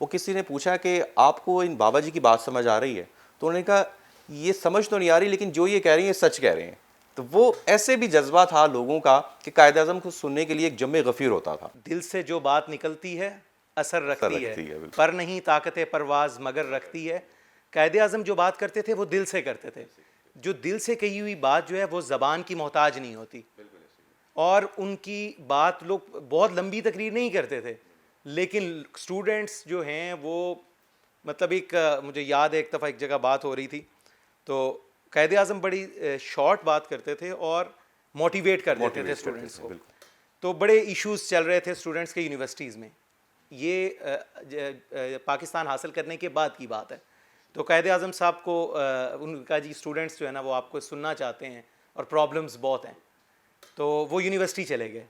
وہ کسی نے پوچھا کہ آپ کو ان بابا جی کی بات سمجھ آ رہی ہے؟ تو انہوں نے کہا یہ سمجھ تو نہیں آ رہی لیکن جو یہ کہہ رہی ہیں سچ کہہ رہے ہیں. تو وہ ایسے بھی جذبہ تھا لوگوں کا کہ قائد اعظم کو سننے کے لیے ایک جم غفیر ہوتا تھا. دل سے جو بات نکلتی ہے اثر رکھتی ہے، بالکل. پر نہیں طاقت پرواز مگر رکھتی ہے. قائد اعظم جو بات کرتے تھے وہ دل سے کرتے تھے. جو دل سے کہی ہوئی بات جو ہے وہ زبان کی محتاج نہیں ہوتی، اور ان کی بات لوگ بہت لمبی تقریر نہیں کرتے تھے، لیکن اسٹوڈنٹس جو ہیں وہ مطلب ایک مجھے یاد ہے ایک دفعہ ایک جگہ بات ہو رہی تھی تو قائد اعظم بڑی شارٹ بات کرتے تھے اور موٹیویٹ کر دیتے تھے اسٹوڈنٹس کو. تو بڑے ایشوز چل رہے تھے اسٹوڈنٹس کے یونیورسٹیز میں، یہ پاکستان حاصل کرنے کے بعد کی بات ہے. تو قائد اعظم صاحب کو ان کا جی اسٹوڈنٹس جو ہے نا وہ آپ کو سننا چاہتے ہیں اور پرابلمز بہت ہیں. تو وہ یونیورسٹی چلے گئے.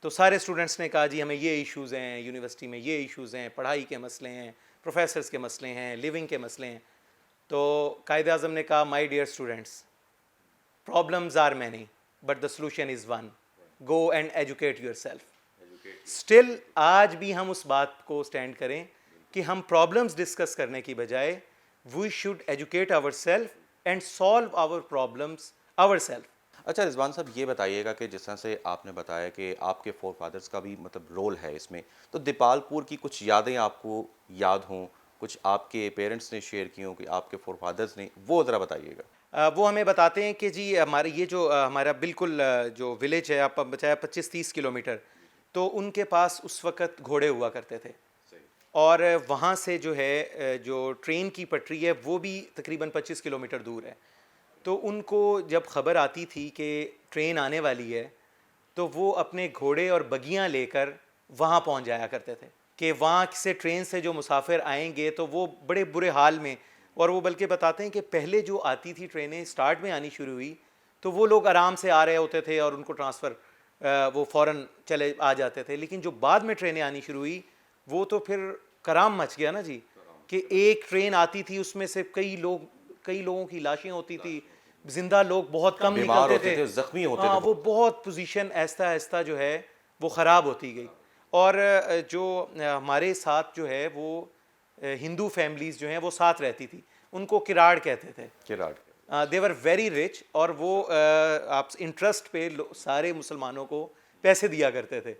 تو سارے اسٹوڈنٹس نے کہا جی ہمیں یہ ایشوز ہیں یونیورسٹی میں، یہ ایشوز ہیں، پڑھائی کے مسئلے ہیں، پروفیسرز کے مسئلے ہیں، لیونگ کے مسئلے ہیں. تو قائد اعظم نے کہا my dear students, problems are many but the solution is one, go and educate yourself. Still آج بھی ہم اس بات کو اسٹینڈ کریں کہ ہم پرابلمز ڈسکس کرنے کی بجائے we should educate our self and solve our problems our self. اچھا رضوان صاحب یہ بتائیے گا کہ جس طرح سے آپ نے بتایا کہ آپ کے فور فادرز کا بھی مطلب رول ہے اس میں، تو دیپال پور کی کچھ یادیں آپ کو یاد ہوں، کچھ آپ کے پیرنٹس نے شیئر کی ہوں کہ آپ کے فور فادرز نے، وہ ذرا بتائیے گا. وہ ہمیں بتاتے ہیں کہ جی ہمارے یہ جو ہمارا بالکل جو ولیج ہے آپ بچایا 25-30 کلومیٹر، تو ان کے پاس اس وقت گھوڑے ہوا کرتے تھے، اور وہاں سے جو ہے جو ٹرین کی پٹری ہے وہ بھی تقریباً 25 کلومیٹر دور ہے. تو ان کو جب خبر آتی تھی کہ ٹرین آنے والی ہے تو وہ اپنے گھوڑے اور بگیاں لے کر وہاں پہنچ جایا کرتے تھے کہ وہاں سے ٹرین سے جو مسافر آئیں گے تو وہ بڑے برے حال میں. اور وہ بلکہ بتاتے ہیں کہ پہلے جو آتی تھی ٹرینیں سٹارٹ میں آنی شروع ہوئی تو وہ لوگ آرام سے آ رہے ہوتے تھے اور ان کو ٹرانسفر وہ فوراً چلے آ جاتے تھے، لیکن جو بعد میں ٹرینیں آنی شروع ہوئی وہ تو پھر کرام مچ گیا نا جی، کہ ایک ٹرین آتی تھی اس میں سے کئی لوگوں کی لاشیں ہوتی تھی، زندہ لوگ بہت کم بیمار نکلتے ہوتے تھے، تھے، زخمی ہوتے ہاں تھے. وہ بہت پوزیشن آہستہ آہستہ جو ہے وہ خراب ہوتی گئی. اور جو ہمارے ساتھ جو ہے وہ ہندو فیملیز جو ہیں وہ ساتھ رہتی تھی، ان کو کراڑ کہتے تھے. کراڑ. دے ور ویری رچ، اور وہ آپ انٹرسٹ پہ سارے مسلمانوں کو پیسے دیا کرتے تھے.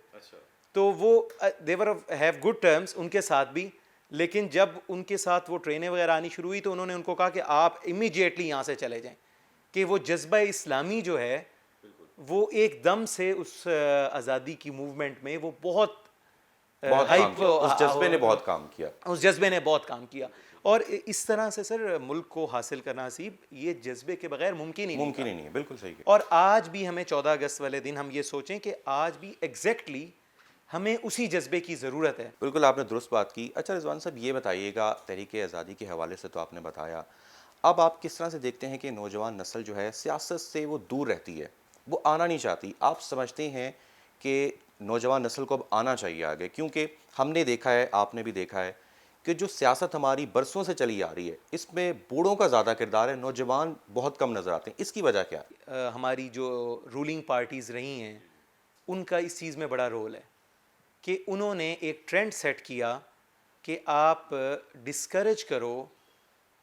تو وہ دے ور ہیو گڈ ٹرمز ان کے ساتھ بھی. لیکن جب ان کے ساتھ وہ ٹرینیں وغیرہ آنی شروع ہوئی تو انہوں نے ان کو کہا کہ آپ امیجیٹلی یہاں سے چلے جائیں، کہ وہ جذبہ اسلامی جو ہے وہ ایک دم سے اس آزادی کی موومنٹ میں وہ بہت ہائپ، اس جذبے نے بہت کام کیا. اس جذبے نے بہت کام کیا. اور اس طرح سے سر ملک کو حاصل کرنا حسیب یہ جذبے کے بغیر ممکن ہی نہیں تھا. نہیں ہے، بالکل صحیح ہے. اور آج بھی ہمیں 14 اگست والے دن ہم یہ سوچیں کہ آج بھی ایگزیکٹلی ہمیں اسی جذبے کی ضرورت ہے. بالکل آپ نے درست بات کی. اچھا رضوان صاحب یہ بتائیے گا تحریک آزادی کے حوالے سے تو آپ نے بتایا، اب آپ کس طرح سے دیکھتے ہیں کہ نوجوان نسل جو ہے سیاست سے وہ دور رہتی ہے، وہ آنا نہیں چاہتی؟ آپ سمجھتے ہیں کہ نوجوان نسل کو اب آنا چاہیے آگے؟ کیونکہ ہم نے دیکھا ہے، آپ نے بھی دیکھا ہے کہ جو سیاست ہماری برسوں سے چلی آ رہی ہے اس میں بوڑھوں کا زیادہ کردار ہے، نوجوان بہت کم نظر آتے ہیں. اس کی وجہ کیا ہے؟ ہماری جو رولنگ پارٹیز رہی ہیں ان کا اس چیز میں بڑا رول ہے کہ انہوں نے ایک ٹرینڈ سیٹ کیا کہ آپ ڈسکریج کرو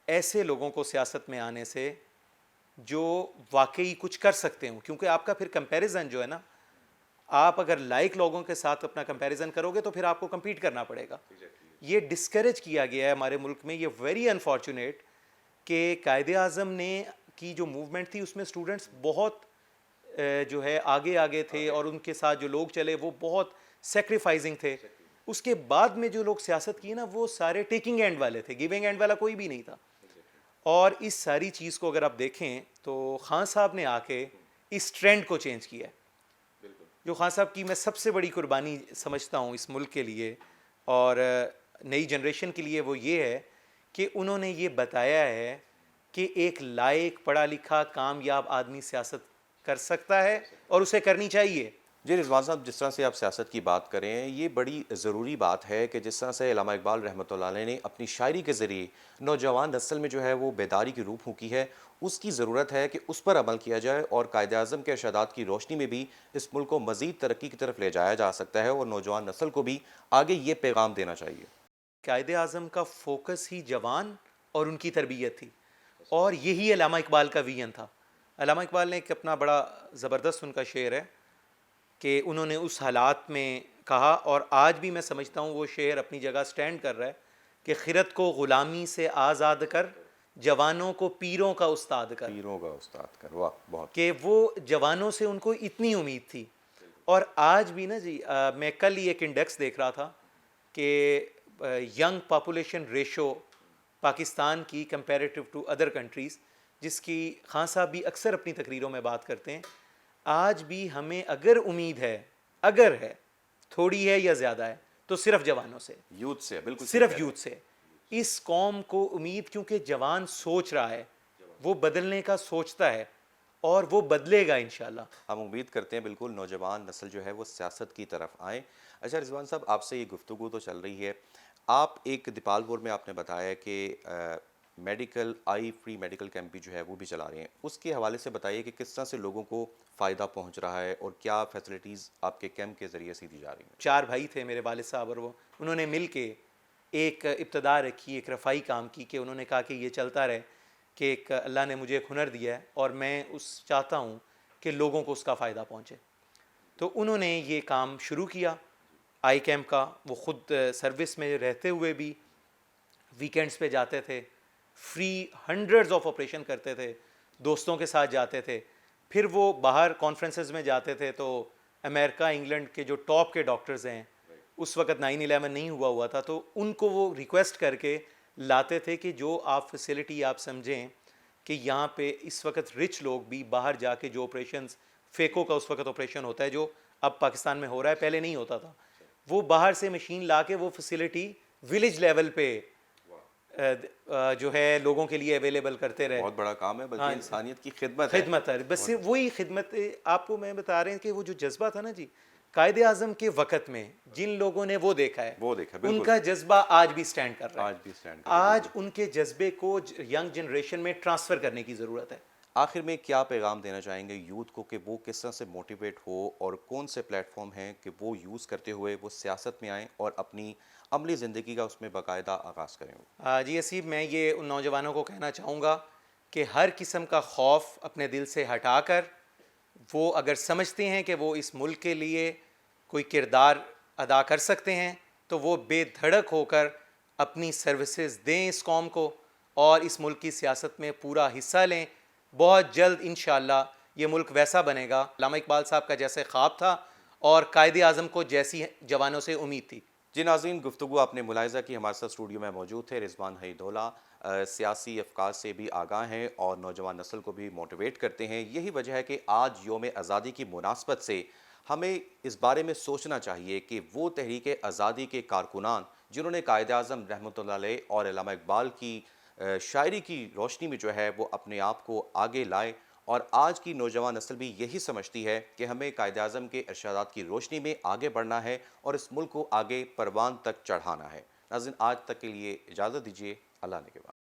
ایسے لوگوں کو سیاست میں آنے سے جو واقعی کچھ کر سکتے ہوں، کیونکہ آپ کا پھر کمپیریزن جو ہے نا، آپ اگر لائک لوگوں کے ساتھ اپنا کمپیریزن کرو گے تو پھر آپ کو کمپیٹ کرنا پڑے گا. یہ ڈسکریج کیا گیا ہے ہمارے ملک میں. یہ ویری انفارچونیٹ کہ قائد اعظم نے کی جو موومنٹ تھی اس میں اسٹوڈنٹس بہت جو ہے آگے تھے، اور ان کے ساتھ جو لوگ چلے وہ بہت سیکریفائزنگ تھے. اس کے بعد میں جو لوگ سیاست کی نا وہ سارے ٹیکنگ اینڈ والے تھے، گیونگ اینڈ والا کوئی بھی نہیں تھا. اور اس ساری چیز کو اگر آپ دیکھیں تو خان صاحب نے آ کے اس ٹرینڈ کو چینج کیا ہے. جو خان صاحب کی میں سب سے بڑی قربانی سمجھتا ہوں اس ملک کے لیے اور نئی جنریشن کے لیے وہ یہ ہے کہ انہوں نے یہ بتایا ہے کہ ایک لائق پڑھا لکھا کامیاب آدمی سیاست کر سکتا ہے اور اسے کرنی چاہیے. جی رضوان صاحب، جس طرح سے آپ سیاست کی بات کریں یہ بڑی ضروری بات ہے کہ جس طرح سے علامہ اقبال رحمۃ اللہ علیہ نے اپنی شاعری کے ذریعے نوجوان نسل میں جو ہے وہ بیداری کی روح پھونکی ہے، اس کی ضرورت ہے کہ اس پر عمل کیا جائے اور قائد اعظم کے ارشادات کی روشنی میں بھی اس ملک کو مزید ترقی کی طرف لے جایا جا سکتا ہے، اور نوجوان نسل کو بھی آگے یہ پیغام دینا چاہیے. قائد اعظم کا فوکس ہی جوان اور ان کی تربیت تھی، اور یہی علامہ اقبال کا ویژن تھا. علامہ اقبال نے ایک اپنا بڑا زبردست ان کا شعر ہے کہ انہوں نے اس حالات میں کہا، اور آج بھی میں سمجھتا ہوں وہ شعر اپنی جگہ سٹینڈ کر رہا ہے کہ خرد کو غلامی سے آزاد کر، جوانوں کو پیروں کا استاد کر. پیروں کا استاد کر، واہ بہت. کہ وہ جوانوں سے ان کو اتنی امید تھی. اور آج بھی نا جی، میں کل ہی ایک انڈیکس دیکھ رہا تھا کہ ینگ پاپولیشن ریشو پاکستان کی کمپیریٹیو ٹو ادر کنٹریز، جس کی خان صاحب بھی اکثر اپنی تقریروں میں بات کرتے ہیں، آج بھی ہمیں اگر امید ہے، اگر ہے، تھوڑی ہے یا زیادہ ہے، تو صرف جوانوں سے، یوتھ سے، بالکل صحیح صرف کہہ رہے ہیں. یوتھ سے. اس قوم کو امید، کیونکہ جوان سوچ رہا ہے، وہ بدلنے کا سوچتا ہے، اور وہ بدلے گا انشاءاللہ. ہم امید کرتے ہیں بالکل نوجوان نسل جو ہے وہ سیاست کی طرف آئیں. اچھا رضوان صاحب، آپ سے یہ گفتگو تو چل رہی ہے، آپ ایک دیپال پور میں آپ نے بتایا کہ میڈیکل آئی فری میڈیکل کیمپ بھی جو ہے وہ بھی چلا رہے ہیں. اس کے حوالے سے بتائیے کہ کس طرح سے لوگوں کو فائدہ پہنچ رہا ہے اور کیا فیسلٹیز آپ کے کیمپ کے ذریعے سے دی جا رہی ہیں؟ 4 بھائی تھے میرے والد صاحب، اور وہ انہوں نے مل کے ایک ابتدا رکھی، ایک رفائی کام کی، کہ انہوں نے کہا کہ یہ چلتا رہے، کہ ایک اللہ نے مجھے ایک ہنر دیا ہے اور میں چاہتا ہوں کہ لوگوں کو اس کا فائدہ پہنچے. تو انہوں نے یہ کام شروع کیا آئی کیمپ کا. وہ خود سروس میں رہتے ہوئے بھی ویکینڈز پہ جاتے تھے، فری ہنڈریڈز آف آپریشن کرتے تھے، دوستوں کے ساتھ جاتے تھے. پھر وہ باہر کانفرنسز میں جاتے تھے تو امریکہ انگلینڈ کے جو ٹاپ کے ڈاکٹرز ہیں، اس وقت 9/11 نہیں ہوا تھا، تو ان کو وہ ریکویسٹ کر کے لاتے تھے کہ جو آپ فیسلٹی آپ سمجھیں کہ یہاں پہ اس وقت رچ لوگ بھی باہر جا کے جو آپریشنز، فیکو کا اس وقت آپریشن ہوتا ہے جو اب پاکستان میں ہو رہا ہے، پہلے نہیں ہوتا تھا، وہ باہر سے مشین لا کے وہ فیسلٹی ولیج لیول پہ جو ہے لوگوں کے لیے اویلیبل کرتے رہے. بہت بڑا کام ہے، بلکہ انسانیت کی خدمت ہے. خدمت ہے، بس وہی خدمت. آپ کو میں بتا رہے ہیں کہ وہ جو جذبہ تھا نا جی قائد اعظم کے وقت میں، جن لوگوں نے وہ دیکھا ہے، وہ دیکھا ان بالکل. کا جذبہ آج بھی سٹینڈ کر رہا ہے. آج بھی اسٹینڈ کر. آج ان کے جذبے کو ینگ جنریشن میں ٹرانسفر کرنے کی ضرورت ہے. آخر میں کیا پیغام دینا چاہیں گے یوتھ کو کہ وہ کس طرح سے موٹیویٹ ہو، اور کون سے پلیٹ فارم ہیں کہ وہ یوز کرتے ہوئے وہ سیاست میں آئیں اور اپنی عملی زندگی کا اس میں باقاعدہ آغاز کریں؟ جی اسیب، میں یہ ان نوجوانوں کو کہنا چاہوں گا کہ ہر قسم کا خوف اپنے دل سے ہٹا کر، وہ اگر سمجھتے ہیں کہ وہ اس ملک کے لیے کوئی کردار ادا کر سکتے ہیں، تو وہ بے دھڑک ہو کر اپنی سروسز دیں اس قوم کو، اور اس ملک کی سیاست میں پورا حصہ لیں. بہت جلد انشاءاللہ یہ ملک ویسا بنے گا علامہ اقبال صاحب کا جیسے خواب تھا، اور قائد اعظم کو جیسی جوانوں سے امید تھی. جی ناظرین، گفتگو آپ نے ملاحظہ کی، ہمارے ساتھ اسٹوڈیو میں موجود تھے رضوان حیدولہ، سیاسی افکار سے بھی آگاہ ہیں اور نوجوان نسل کو بھی موٹیویٹ کرتے ہیں. یہی وجہ ہے کہ آج یوم آزادی کی مناسبت سے ہمیں اس بارے میں سوچنا چاہیے کہ وہ تحریک آزادی کے کارکنان جنہوں نے قائد اعظم رحمۃ اللہ علیہ اور علامہ اقبال کی شاعری کی روشنی میں جو ہے وہ اپنے آپ کو آگے لائے، اور آج کی نوجوان نسل بھی یہی سمجھتی ہے کہ ہمیں قائد اعظم کے ارشادات کی روشنی میں آگے بڑھنا ہے اور اس ملک کو آگے پروان تک چڑھانا ہے. ناظرین، آج تک کے لیے اجازت دیجیے. اللہ نے کے بعد.